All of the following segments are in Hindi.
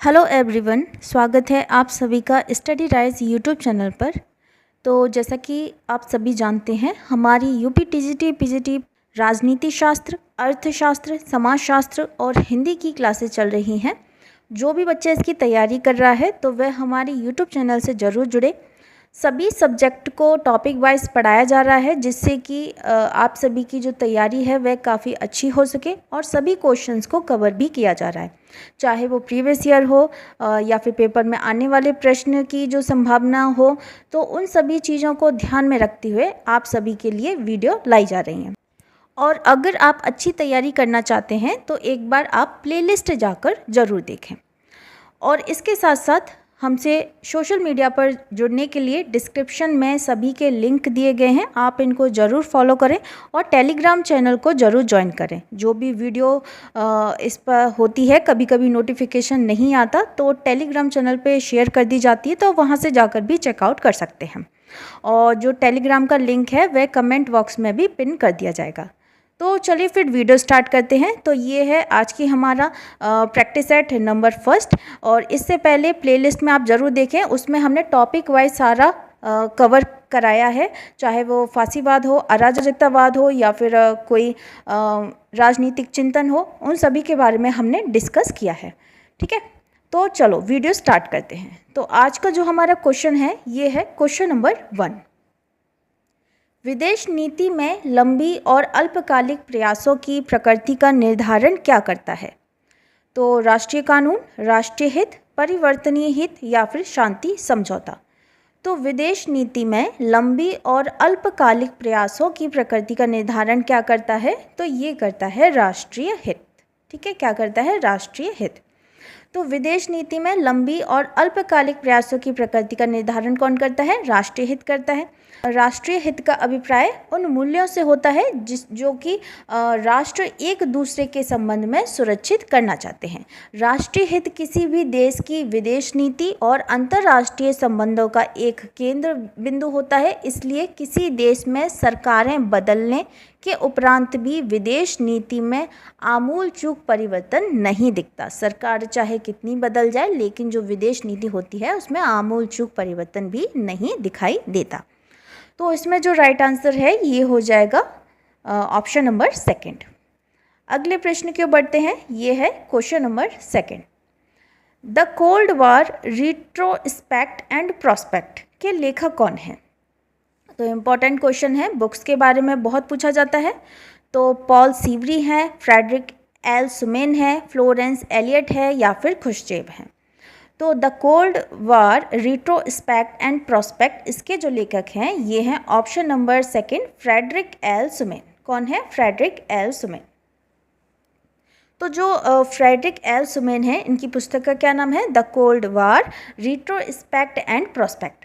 हेलो एवरीवन, स्वागत है आप सभी का स्टडी राइज यूट्यूब चैनल पर। तो जैसा कि आप सभी जानते हैं, हमारी यूपी टीजीटी पीजीटी राजनीति शास्त्र, अर्थशास्त्र, समाजशास्त्र और हिंदी की क्लासेस चल रही हैं। जो भी बच्चे इसकी तैयारी कर रहा है तो वह हमारी यूट्यूब चैनल से ज़रूर जुड़े। सभी सब्जेक्ट को टॉपिक वाइज पढ़ाया जा रहा है, जिससे कि आप सभी की जो तैयारी है वह काफ़ी अच्छी हो सके और सभी क्वेश्चंस को कवर भी किया जा रहा है, चाहे वो प्रीवियस ईयर हो या फिर पेपर में आने वाले प्रश्न की जो संभावना हो। तो उन सभी चीज़ों को ध्यान में रखते हुए आप सभी के लिए वीडियो लाई जा रही हैं। और अगर आप अच्छी तैयारी करना चाहते हैं तो एक बार आप प्लेलिस्ट जाकर ज़रूर देखें। और इसके साथ साथ हमसे सोशल मीडिया पर जुड़ने के लिए डिस्क्रिप्शन में सभी के लिंक दिए गए हैं, आप इनको ज़रूर फॉलो करें और टेलीग्राम चैनल को ज़रूर ज्वाइन करें। जो भी वीडियो इस पर होती है, कभी कभी नोटिफिकेशन नहीं आता तो टेलीग्राम चैनल पे शेयर कर दी जाती है, तो वहाँ से जाकर भी चेकआउट कर सकते हैं। और जो टेलीग्राम का लिंक है वह कमेंट बॉक्स में भी पिन कर दिया जाएगा। तो चलिए फिर वीडियो स्टार्ट करते हैं। तो ये है आज की हमारा प्रैक्टिस सेट नंबर फर्स्ट। और इससे पहले प्लेलिस्ट में आप ज़रूर देखें, उसमें हमने टॉपिक वाइज सारा कवर कराया है, चाहे वो फांसीवाद हो, अराजकतावाद हो या फिर कोई राजनीतिक चिंतन हो, उन सभी के बारे में हमने डिस्कस किया है। ठीक है, तो चलो वीडियो स्टार्ट करते हैं। तो आज का जो हमारा क्वेश्चन है ये है क्वेश्चन नंबर 1। विदेश नीति में लंबी और अल्पकालिक प्रयासों की प्रकृति का निर्धारण क्या करता है? तो राष्ट्रीय कानून, राष्ट्रीय हित, परिवर्तनीय हित या फिर शांति समझौता। तो विदेश नीति में लंबी और अल्पकालिक प्रयासों की प्रकृति का निर्धारण क्या करता है? तो ये करता है राष्ट्रीय हित। ठीक है, क्या करता है? राष्ट्रीय हित। तो विदेश नीति में लंबी और अल्पकालिक प्रयासों की प्रकृति का निर्धारण कौन करता है? राष्ट्रीय हित करता है। राष्ट्रीय हित का अभिप्राय उन मूल्यों से होता है जो कि राष्ट्र एक दूसरे के संबंध में सुरक्षित करना चाहते हैं। राष्ट्रीय हित किसी भी देश की विदेश नीति और अंतर्राष्ट्रीय संबंधों का एक केंद्र बिंदु होता है। इसलिए किसी देश में सरकारें बदलने के उपरांत भी विदेश नीति में आमूल चूक परिवर्तन नहीं दिखता। सरकार चाहे कितनी बदल जाए, लेकिन जो विदेश नीति होती है उसमें आमूल चूक परिवर्तन भी नहीं दिखाई देता। तो इसमें जो राइट आंसर है ये हो जाएगा ऑप्शन नंबर 2। अगले प्रश्न की ओर बढ़ते हैं। ये है question number 2। The cold war retrospect and prospect के लेखक कौन है? तो इम्पॉर्टेंट क्वेश्चन है, बुक्स के बारे में बहुत पूछा जाता है। तो पॉल सीवरी हैं, फ्रेडरिक एल सुमेन है, फ्लोरेंस एलियट है या फिर खुश्चेव है। तो the cold war retrospect and prospect, इसके जो लेखक हैं ये हैं option number 2, Frederick L Schuman. कौन है? Frederick L Schuman. तो जो फ्रेडरिक एल सुमेन है, इनकी पुस्तक का क्या नाम है? The cold war retrospect and prospect.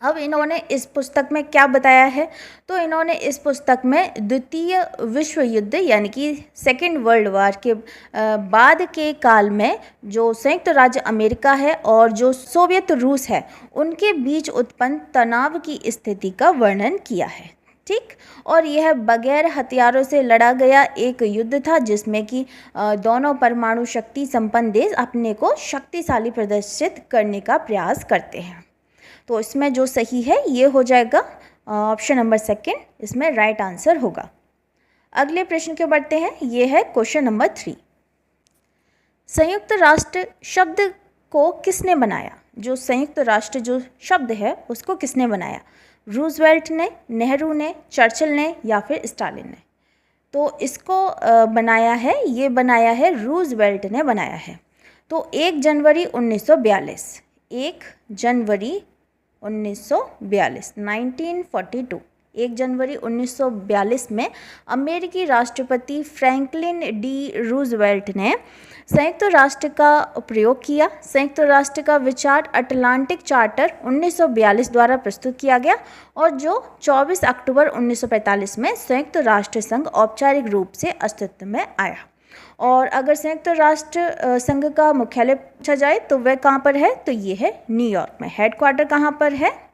अब इन्होंने इस पुस्तक में क्या बताया है? तो इन्होंने इस पुस्तक में द्वितीय विश्व युद्ध यानी कि सेकेंड वर्ल्ड वॉर के बाद के काल में जो संयुक्त राज्य अमेरिका है और जो सोवियत रूस है, उनके बीच उत्पन्न तनाव की स्थिति का वर्णन किया है। ठीक, और यह बगैर हथियारों से लड़ा गया एक युद्ध था, जिसमें कि दोनों परमाणु शक्ति संपन्न देश अपने को शक्तिशाली प्रदर्शित करने का प्रयास करते हैं। तो इसमें जो सही है ये हो जाएगा ऑप्शन नंबर 2, इसमें राइट आंसर होगा। अगले प्रश्न के बढ़ते हैं। ये है क्वेश्चन नंबर 3। संयुक्त राष्ट्र शब्द को किसने बनाया? जो संयुक्त राष्ट्र जो शब्द है उसको किसने बनाया? रूजवेल्ट ने, नेहरू ने, चर्चिल ने या फिर स्टालिन ने? तो इसको बनाया है, ये बनाया है रूजवेल्ट ने बनाया है। तो 1 जनवरी 1942, 1 जनवरी 1942 1 जनवरी 1942 में अमेरिकी राष्ट्रपति फ्रैंकलिन डी रूजवेल्ट ने संयुक्त राष्ट्र का प्रयोग किया। संयुक्त राष्ट्र का विचार अटलांटिक चार्टर 1942 द्वारा प्रस्तुत किया गया और जो 24 अक्टूबर 1945 में संयुक्त राष्ट्र संघ औपचारिक रूप से अस्तित्व में आया। और अगर संयुक्त राष्ट्र संघ का मुख्यालय पूछा जाए तो वह कहाँ पर है? तो ये है न्यूयॉर्क में। हेडक्वार्टर कहाँ पर है?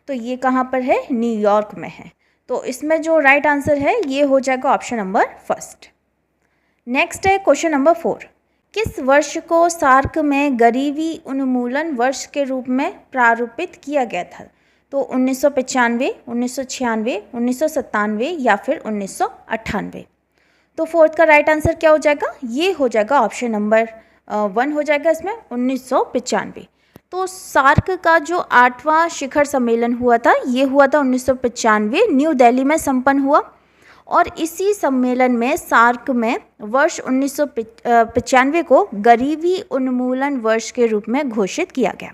तो ये कहाँ पर है? न्यूयॉर्क में है। तो इसमें जो राइट आंसर है ये हो जाएगा ऑप्शन नंबर 1। नेक्स्ट है क्वेश्चन नंबर 4। किस वर्ष को सार्क में गरीबी उन्मूलन वर्ष के रूप में प्रारूपित किया गया था? तो 1995, 1996, 1997 या फिर 1998। तो फोर्थ का राइट आंसर क्या हो जाएगा? ये हो जाएगा ऑप्शन नंबर 1 हो जाएगा इसमें, 1995। तो सार्क का जो 8वां शिखर सम्मेलन हुआ था, ये हुआ था 1995, न्यू दिल्ली में संपन्न हुआ। और इसी सम्मेलन में सार्क में वर्ष 1995 को गरीबी उन्मूलन वर्ष के रूप में घोषित किया गया।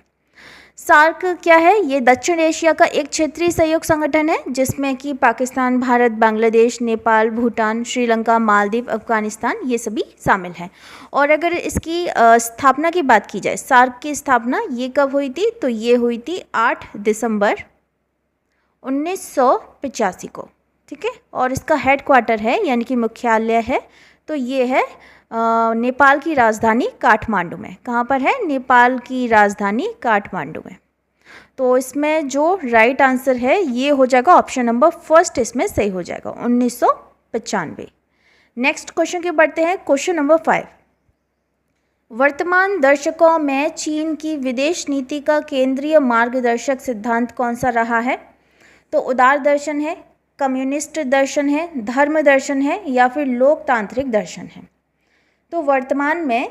सार्क क्या है? ये दक्षिण एशिया का एक क्षेत्रीय सहयोग संगठन है जिसमें कि पाकिस्तान, भारत, बांग्लादेश, नेपाल, भूटान, श्रीलंका, मालदीव, अफगानिस्तान ये सभी शामिल हैं। और अगर इसकी स्थापना की बात की जाए, सार्क की स्थापना ये कब हुई थी? तो ये हुई थी 8 दिसंबर 1985 को, ठीक है। और इसका हेड क्वार्टर है यानी कि मुख्यालय है, तो ये है नेपाल की राजधानी काठमांडू में। कहाँ पर है? नेपाल की राजधानी काठमांडू में। तो इसमें जो राइट आंसर है ये हो जाएगा ऑप्शन नंबर फर्स्ट, इसमें सही हो जाएगा 1995। नेक्स्ट क्वेश्चन की बढ़ते हैं, क्वेश्चन नंबर 5। वर्तमान दशकों में चीन की विदेश नीति का केंद्रीय मार्गदर्शक सिद्धांत कौन सा रहा है? तो उदार दर्शन है, कम्युनिस्ट दर्शन है, धर्म दर्शन है या फिर लोकतांत्रिक दर्शन है? तो वर्तमान में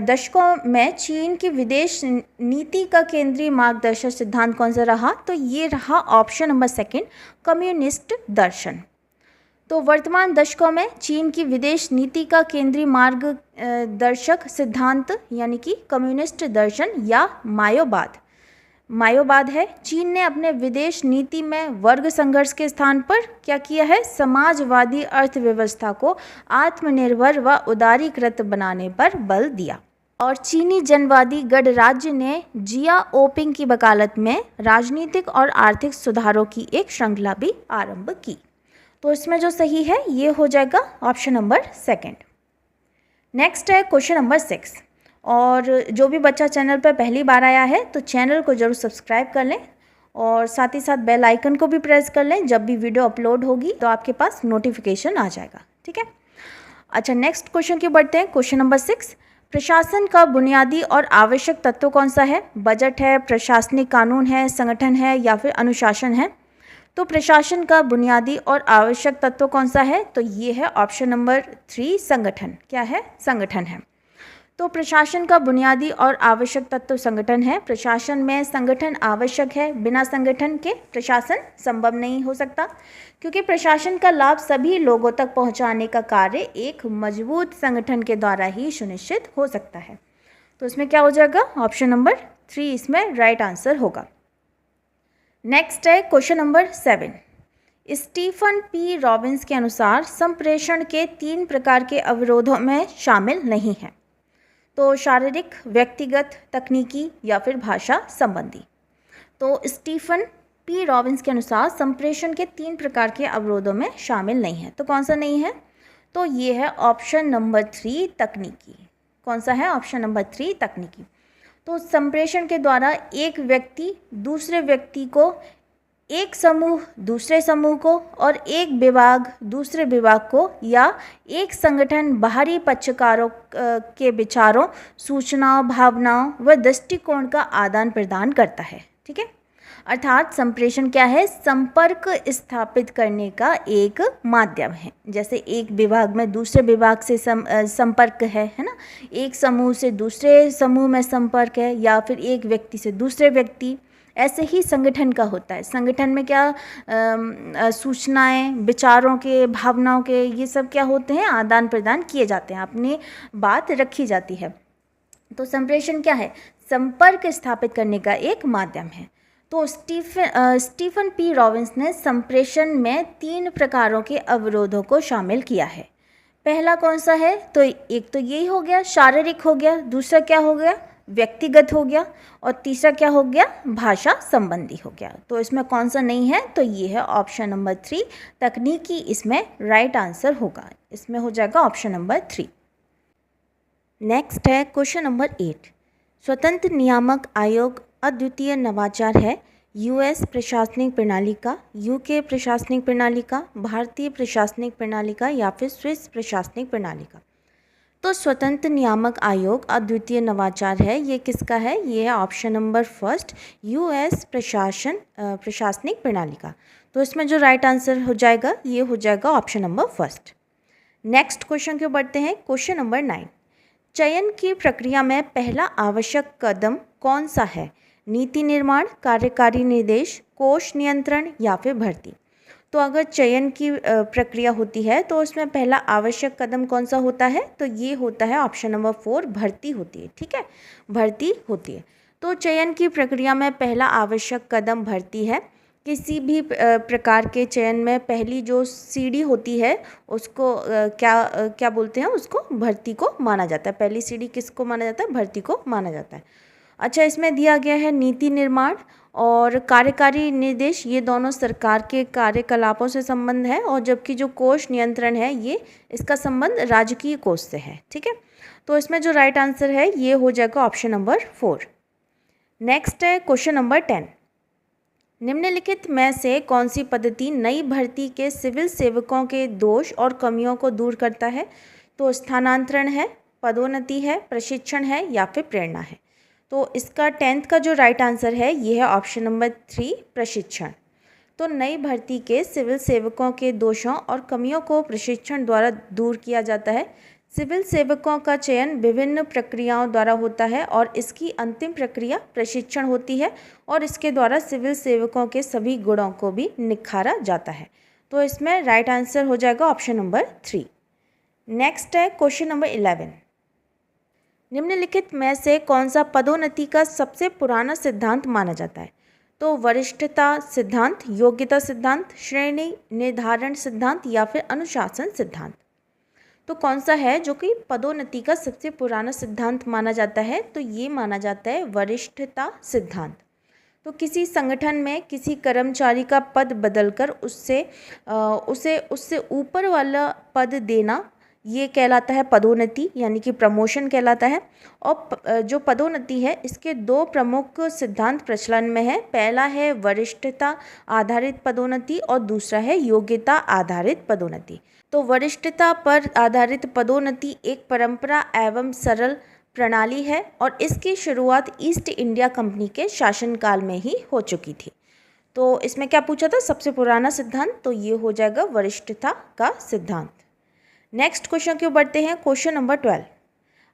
दशकों में चीन की विदेश नीति का केंद्रीय मार्गदर्शक सिद्धांत कौन सा रहा? तो ये रहा ऑप्शन नंबर 2, कम्युनिस्ट दर्शन। तो वर्तमान दशकों में चीन की विदेश नीति का केंद्रीय मार्गदर्शक सिद्धांत यानी कि कम्युनिस्ट दर्शन या मायोवाद है। चीन ने अपने विदेश नीति में वर्ग संघर्ष के स्थान पर क्या किया है? समाजवादी अर्थव्यवस्था को आत्मनिर्भर व उदारीकृत बनाने पर बल दिया। और चीनी जनवादी गणराज्य ने जिया ओपिंग की वकालत में राजनीतिक और आर्थिक सुधारों की एक श्रृंखला भी आरंभ की। तो इसमें जो सही है ये हो जाएगा ऑप्शन नंबर 2। नेक्स्ट है क्वेश्चन नंबर 6। और जो भी बच्चा चैनल पर पहली बार आया है तो चैनल को ज़रूर सब्सक्राइब कर लें और साथ ही साथ बेल आइकन को भी प्रेस कर लें। जब भी वीडियो अपलोड होगी तो आपके पास नोटिफिकेशन आ जाएगा, ठीक है। अच्छा, नेक्स्ट क्वेश्चन की बढ़ते हैं, क्वेश्चन नंबर 6। प्रशासन का बुनियादी और आवश्यक तत्व कौन सा है? बजट है, प्रशासनिक कानून है, संगठन है या फिर अनुशासन है? तो प्रशासन का बुनियादी और आवश्यक तत्व कौन सा है? तो ये है ऑप्शन नंबर 3, संगठन। क्या है? संगठन है। तो प्रशासन का बुनियादी और आवश्यक तत्व संगठन है। प्रशासन में संगठन आवश्यक है, बिना संगठन के प्रशासन संभव नहीं हो सकता, क्योंकि प्रशासन का लाभ सभी लोगों तक पहुंचाने का कार्य एक मजबूत संगठन के द्वारा ही सुनिश्चित हो सकता है। तो इसमें क्या हो जाएगा? ऑप्शन नंबर 3 इसमें राइट आंसर होगा। नेक्स्ट है question number 7। Stephen P Robbins के अनुसार संप्रेषण के 3 प्रकार के अवरोधों में शामिल नहीं हैं। तो शारीरिक, व्यक्तिगत, तकनीकी या फिर भाषा संबंधी। तो स्टीफन पी रॉबिन्स के अनुसार संप्रेषण के 3 प्रकार के अवरोधों में शामिल नहीं है। तो कौन सा नहीं है? तो ये है ऑप्शन नंबर 3, तकनीकी। कौन सा है? ऑप्शन नंबर 3, तकनीकी। तो संप्रेषण के द्वारा एक व्यक्ति दूसरे व्यक्ति को, एक समूह दूसरे समूह को और एक विभाग दूसरे विभाग को या एक संगठन बाहरी पक्षकारों के विचारों, सूचनाओं, भावनाओं व दृष्टिकोण का आदान प्रदान करता है, ठीक है। अर्थात संप्रेषण क्या है? संपर्क स्थापित करने का एक माध्यम है। जैसे एक विभाग में दूसरे विभाग से संपर्क है ना, एक समूह से दूसरे समूह में संपर्क है, या फिर एक व्यक्ति से दूसरे व्यक्ति। ऐसे ही संगठन का होता है। संगठन में क्या सूचनाएं, विचारों के, भावनाओं के, ये सब क्या होते हैं? आदान प्रदान किए जाते हैं, अपनी बात रखी जाती है। तो संप्रेषण क्या है? संपर्क स्थापित करने का एक माध्यम है। तो स्टीफन पी रॉबिन्स ने संप्रेषण में 3 प्रकारों के अवरोधों को शामिल किया है। पहला कौन सा है? तो एक तो यही हो गया, शारीरिक हो गया, दूसरा क्या हो गया? व्यक्तिगत हो गया, और तीसरा क्या हो गया? भाषा संबंधी हो गया। तो इसमें कौन सा नहीं है? तो ये है ऑप्शन नंबर 3, तकनीकी इसमें राइट आंसर होगा। इसमें हो जाएगा ऑप्शन नंबर 3। नेक्स्ट है क्वेश्चन नंबर 8। स्वतंत्र नियामक आयोग अद्वितीय नवाचार है यूएस प्रशासनिक प्रणाली का, यूके प्रशासनिक प्रणाली का, भारतीय प्रशासनिक प्रणाली का या फिर स्विस प्रशासनिक प्रणाली का? तो स्वतंत्र नियामक आयोग अद्वितीय नवाचार है, ये किसका है? ये है ऑप्शन नंबर फर्स्ट, यूएस प्रशासनिक प्रणाली का। तो इसमें जो राइट आंसर हो जाएगा ये हो जाएगा option number first. Next question की ओर बढ़ते हैं। क्वेश्चन नंबर 9, चयन की प्रक्रिया में पहला आवश्यक कदम कौन सा है? नीति निर्माण, कार्यकारी निर्देश, कोष नियंत्रण या फिर भर्ती। तो अगर चयन की प्रक्रिया होती है तो उसमें पहला आवश्यक कदम कौन सा होता है? तो ये होता है ऑप्शन नंबर 4, भर्ती होती है। ठीक है, भर्ती होती है। तो चयन की प्रक्रिया में पहला आवश्यक कदम भर्ती है। किसी भी प्रकार के चयन में पहली जो सीढ़ी होती है उसको क्या बोलते हैं? उसको भर्ती को माना जाता है। पहली सीढ़ी किसको माना जाता है? भर्ती को माना जाता है। अच्छा, इसमें दिया गया है नीति निर्माण और कार्यकारी निर्देश, ये दोनों सरकार के कार्यकलापों से संबंध है, और जबकि जो कोष नियंत्रण है ये इसका संबंध राजकीय कोष से है। ठीक है, तो इसमें जो राइट आंसर है ये हो जाएगा ऑप्शन नंबर 4। नेक्स्ट है क्वेश्चन नंबर 10, निम्नलिखित में से कौन सी पद्धति नई भर्ती के सिविल सेवकों के दोष और कमियों को दूर करता है? तो स्थानांतरण है, पदोन्नति है, प्रशिक्षण है या फिर प्रेरणा है। तो इसका 10th का जो राइट आंसर है ये है ऑप्शन नंबर 3, प्रशिक्षण। तो नई भर्ती के सिविल सेवकों के दोषों और कमियों को प्रशिक्षण द्वारा दूर किया जाता है। सिविल सेवकों का चयन विभिन्न प्रक्रियाओं द्वारा होता है और इसकी अंतिम प्रक्रिया प्रशिक्षण होती है, और इसके द्वारा सिविल सेवकों के सभी गुणों को भी निखारा जाता है। तो इसमें राइट आंसर हो जाएगा ऑप्शन नंबर 3। नेक्स्ट है क्वेश्चन नंबर 11, निम्नलिखित में से कौन सा पदोन्नति का सबसे पुराना सिद्धांत माना जाता है? तो वरिष्ठता सिद्धांत, योग्यता सिद्धांत, श्रेणी निर्धारण सिद्धांत या फिर अनुशासन सिद्धांत। तो कौन सा है जो कि पदोन्नति का सबसे पुराना सिद्धांत माना जाता है? तो ये माना जाता है वरिष्ठता सिद्धांत। तो किसी संगठन में किसी कर्मचारी का पद बदलकर उससे ऊपर वाला पद देना, ये कहलाता है पदोन्नति, यानी कि प्रमोशन कहलाता है। और जो पदोन्नति है इसके 2 प्रमुख सिद्धांत प्रचलन में है। पहला है वरिष्ठता आधारित पदोन्नति और दूसरा है योग्यता आधारित पदोन्नति। तो वरिष्ठता पर आधारित पदोन्नति एक परंपरा एवं सरल प्रणाली है और इसकी शुरुआत ईस्ट इंडिया कंपनी के शासनकाल में ही हो चुकी थी। तो इसमें क्या पूछा था सबसे पुराना सिद्धांत? तो ये हो जाएगा वरिष्ठता का सिद्धांत। नेक्स्ट क्वेश्चन की ओर बढ़ते हैं। क्वेश्चन नंबर 12,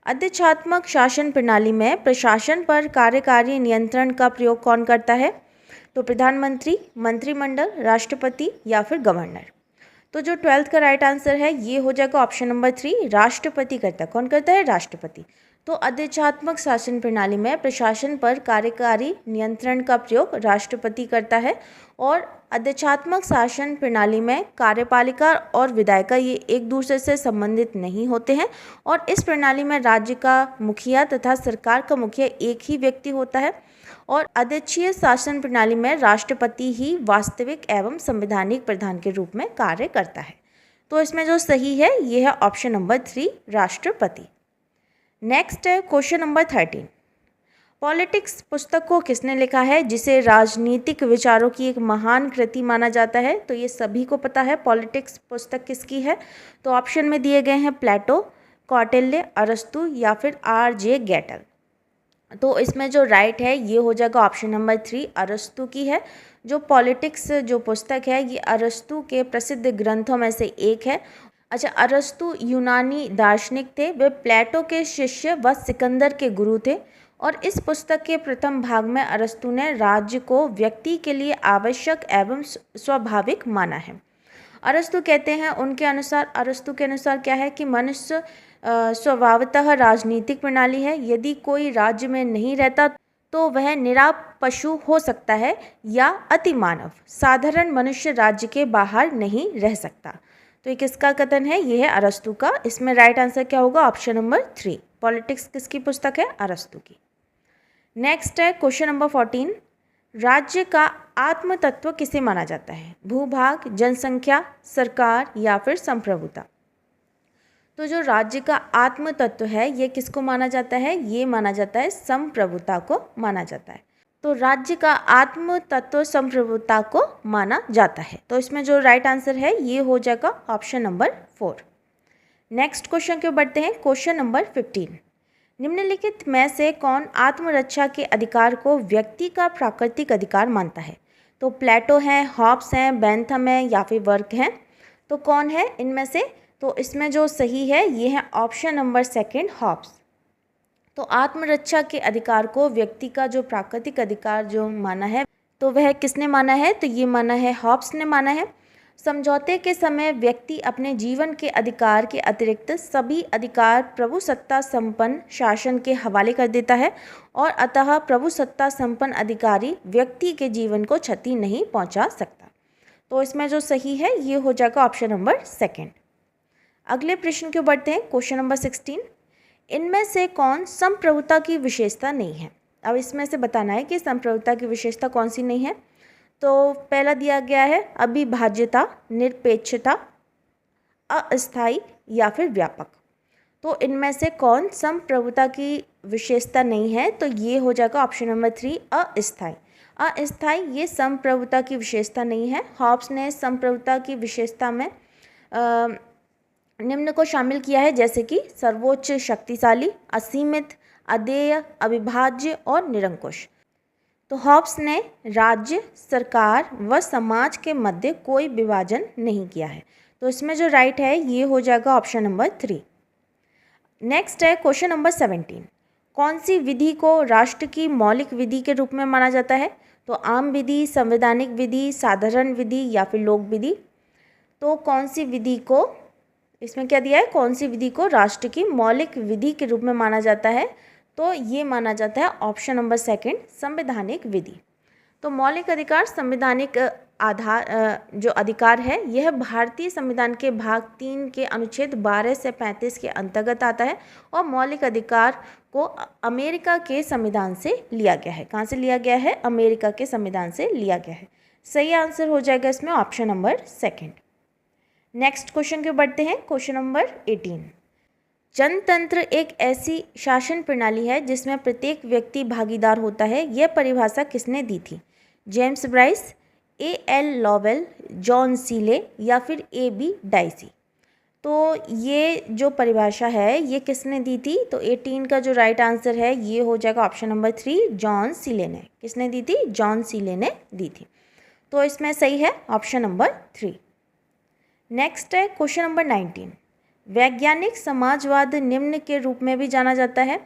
अध्यक्षात्मक शासन प्रणाली में प्रशासन पर कार्यकारी नियंत्रण का प्रयोग कौन करता है? तो प्रधानमंत्री, मंत्रिमंडल, राष्ट्रपति या फिर गवर्नर। तो जो 12th का राइट आंसर है ये हो जाएगा ऑप्शन नंबर 3, राष्ट्रपति करता है। कौन करता है? राष्ट्रपति। तो अध्यक्षात्मक शासन प्रणाली में प्रशासन पर कार्यकारी नियंत्रण का प्रयोग राष्ट्रपति करता है, और अध्यक्षात्मक शासन प्रणाली में कार्यपालिका और विधायिका ये एक दूसरे से संबंधित नहीं होते हैं, और इस प्रणाली में राज्य का मुखिया तथा सरकार का मुखिया एक ही व्यक्ति होता है, और अध्यक्षीय शासन प्रणाली में राष्ट्रपति ही वास्तविक एवं संवैधानिक प्रधान के रूप में कार्य करता है। तो इसमें जो सही है ये है ऑप्शन नंबर 3, राष्ट्रपति। नेक्स्ट है क्वेश्चन नंबर 13, पॉलिटिक्स पुस्तक को किसने लिखा है जिसे राजनीतिक विचारों की एक महान कृति माना जाता है? तो ये सभी को पता है पॉलिटिक्स पुस्तक किसकी है। तो ऑप्शन में दिए गए हैं प्लेटो, कौटिल्य, अरस्तु या फिर R.J. गेटल। तो इसमें जो राइट है ये हो जाएगा ऑप्शन नंबर 3, अरस्तु की है। जो पॉलिटिक्स जो पुस्तक है ये अरस्तु के प्रसिद्ध ग्रंथों में से एक है। अच्छा, अरस्तु यूनानी दार्शनिक थे, वे प्लेटो के शिष्य व सिकंदर के गुरु थे, और इस पुस्तक के प्रथम भाग में अरस्तु ने राज्य को व्यक्ति के लिए आवश्यक एवं स्वाभाविक माना है। अरस्तु कहते हैं, अरस्तु के अनुसार क्या है कि मनुष्य स्वभावतः राजनीतिक प्रणाली है। यदि कोई राज्य में नहीं रहता तो वह निराप पशु हो सकता है या अतिमानव, साधारण मनुष्य राज्य के बाहर नहीं रह सकता। तो ये किसका कथन है? ये है अरस्तु का। इसमें राइट आंसर क्या होगा? Option number 3। पॉलिटिक्स किसकी पुस्तक है? अरस्तु की। नेक्स्ट है क्वेश्चन नंबर 14, राज्य का आत्म तत्व किसे माना जाता है? भूभाग, जनसंख्या, सरकार या फिर संप्रभुता। तो जो राज्य का आत्म तत्व है ये किसको माना जाता है? ये माना जाता है संप्रभुता को माना जाता है। तो राज्य का आत्म तत्व संप्रभुता को माना जाता है। तो इसमें जो राइट आंसर है ये हो जाएगा ऑप्शन नंबर 4। नेक्स्ट क्वेश्चन के बढ़ते हैं। क्वेश्चन नंबर 15, निम्नलिखित में से कौन आत्मरक्षा के अधिकार को व्यक्ति का प्राकृतिक अधिकार मानता है? तो प्लेटो हैं, हॉब्स हैं, बेंथम है या फिर वर्क हैं। तो कौन है इनमें से? तो इसमें जो सही है ये है ऑप्शन नंबर सेकंड, हॉब्स। तो आत्मरक्षा के अधिकार को व्यक्ति का जो प्राकृतिक अधिकार जो माना है, तो वह किसने माना है? तो ये माना है हॉब्स ने माना है। समझौते के समय व्यक्ति अपने जीवन के अधिकार के अतिरिक्त सभी अधिकार प्रभुसत्ता संपन्न शासन के हवाले कर देता है और अतः प्रभुसत्ता संपन्न अधिकारी व्यक्ति के जीवन को क्षति नहीं पहुंचा सकता। तो इसमें जो सही है ये हो जाएगा ऑप्शन नंबर सेकंड। अगले प्रश्न के बढ़ते हैं। क्वेश्चन नंबर 16, इनमें से कौन संप्रभुता की विशेषता नहीं है? अब इसमें से बताना है कि संप्रभुता की विशेषता कौन सी नहीं है। तो पहला दिया गया है अविभाज्यता, निरपेक्षता, अस्थायी या फिर व्यापक। तो इनमें से कौन संप्रभुता की विशेषता नहीं है? तो ये हो जाएगा ऑप्शन नंबर 3, अस्थायी। अस्थायी ये संप्रभुता की विशेषता नहीं है। हॉब्स ने संप्रभुता की विशेषता में निम्न को शामिल किया है, जैसे कि सर्वोच्च, शक्तिशाली, असीमित, अदेय, अविभाज्य और निरंकुश। तो हॉब्स ने राज्य, सरकार व समाज के मध्य कोई विभाजन नहीं किया है। तो इसमें जो राइट है ये हो जाएगा ऑप्शन नंबर 3। नेक्स्ट है क्वेश्चन नंबर 17, कौन सी विधि को राष्ट्र की मौलिक विधि के रूप में माना जाता है? तो आम विधि, संवैधानिक विधि, साधारण विधि या फिर लोक विधि। तो कौन सी विधि को, इसमें क्या दिया है, कौन सी विधि को राष्ट्र की मौलिक विधि के रूप में माना जाता है? तो ये माना जाता है ऑप्शन नंबर सेकंड, संवैधानिक विधि। तो मौलिक अधिकार संवैधानिक आधार जो अधिकार है यह भारतीय संविधान के भाग 3 के अनुच्छेद 12 से 35 के अंतर्गत आता है और मौलिक अधिकार को अमेरिका के संविधान से लिया गया है। कहाँ से लिया गया है? अमेरिका के संविधान से लिया गया है। सही आंसर हो जाएगा इसमें option number second. Next question के बढ़ते हैं। क्वेश्चन नंबर 18, जनतंत्र एक ऐसी शासन प्रणाली है जिसमें प्रत्येक व्यक्ति भागीदार होता है। यह परिभाषा किसने दी थी? James Bryce, A.L. Lowell, John Seeley या फिर A.B. डाइसी। तो ये जो परिभाषा है ये किसने दी थी? तो 18 का जो राइट आंसर है ये हो जाएगा ऑप्शन नंबर 3, जॉन सीले ने। किसने दी थी? जॉन सीले ने दी थी। तो इसमें सही है ऑप्शन नंबर 3। नेक्स्ट है क्वेश्चन नंबर 19, वैज्ञानिक समाजवाद निम्न के रूप में भी जाना जाता है।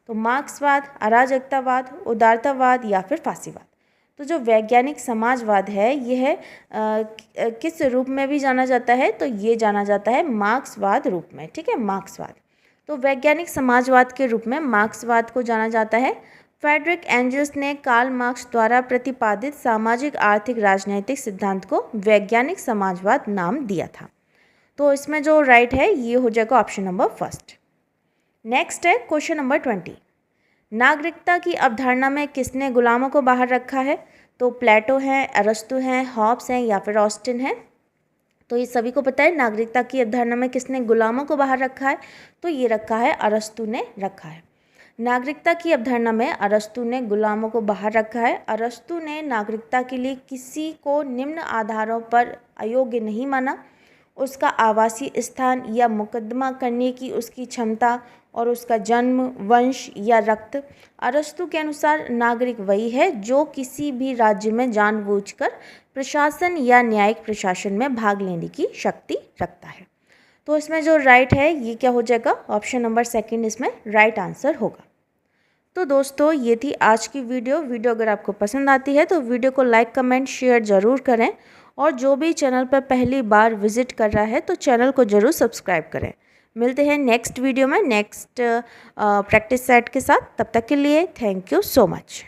तो मार्क्सवाद, अराजकतावाद, उदारतावाद या फिर फासीवाद। तो जो वैज्ञानिक समाजवाद है यह किस रूप में भी जाना जाता है? तो ये जाना जाता है मार्क्सवाद रूप में। ठीक है, मार्क्सवाद। तो वैज्ञानिक समाजवाद के रूप में मार्क्सवाद को जाना जाता है। फ्रेडरिक एंजल्स ने कार्ल मार्क्स द्वारा प्रतिपादित सामाजिक, आर्थिक, राजनैतिक सिद्धांत को वैज्ञानिक समाजवाद नाम दिया था। तो इसमें जो राइट है ये हो जाएगा ऑप्शन नंबर फर्स्ट। नेक्स्ट है क्वेश्चन नंबर 20, नागरिकता की अवधारणा में किसने गुलामों को बाहर रखा है? तो प्लेटो हैं, अरस्तु हैं, हॉब्स हैं या फिर ऑस्टिन हैं। तो ये सभी को पता है नागरिकता की अवधारणा में किसने गुलामों को बाहर रखा है? तो ये रखा है अरस्तु ने रखा है। नागरिकता की अवधारणा में अरस्तु ने गुलामों को बाहर रखा है। अरस्तु ने नागरिकता के लिए किसी को निम्न आधारों पर अयोग्य नहीं माना: उसका आवासीय स्थान या मुकदमा करने की उसकी क्षमता और उसका जन्म, वंश या रक्त। अरस्तु के अनुसार नागरिक वही है जो किसी भी राज्य में जानबूझकर प्रशासन या न्यायिक प्रशासन में भाग लेने की शक्ति रखता है। तो इसमें जो राइट है ये क्या हो जाएगा? ऑप्शन नंबर सेकंड इसमें राइट आंसर होगा। तो दोस्तों ये थी आज की वीडियो अगर आपको पसंद आती है तो वीडियो को लाइक, कमेंट, शेयर ज़रूर करें और जो भी चैनल पर पहली बार विजिट कर रहा है तो चैनल को ज़रूर सब्सक्राइब करें। मिलते हैं नेक्स्ट वीडियो में नेक्स्ट प्रैक्टिस सेट के साथ। तब तक के लिए थैंक यू सो मच।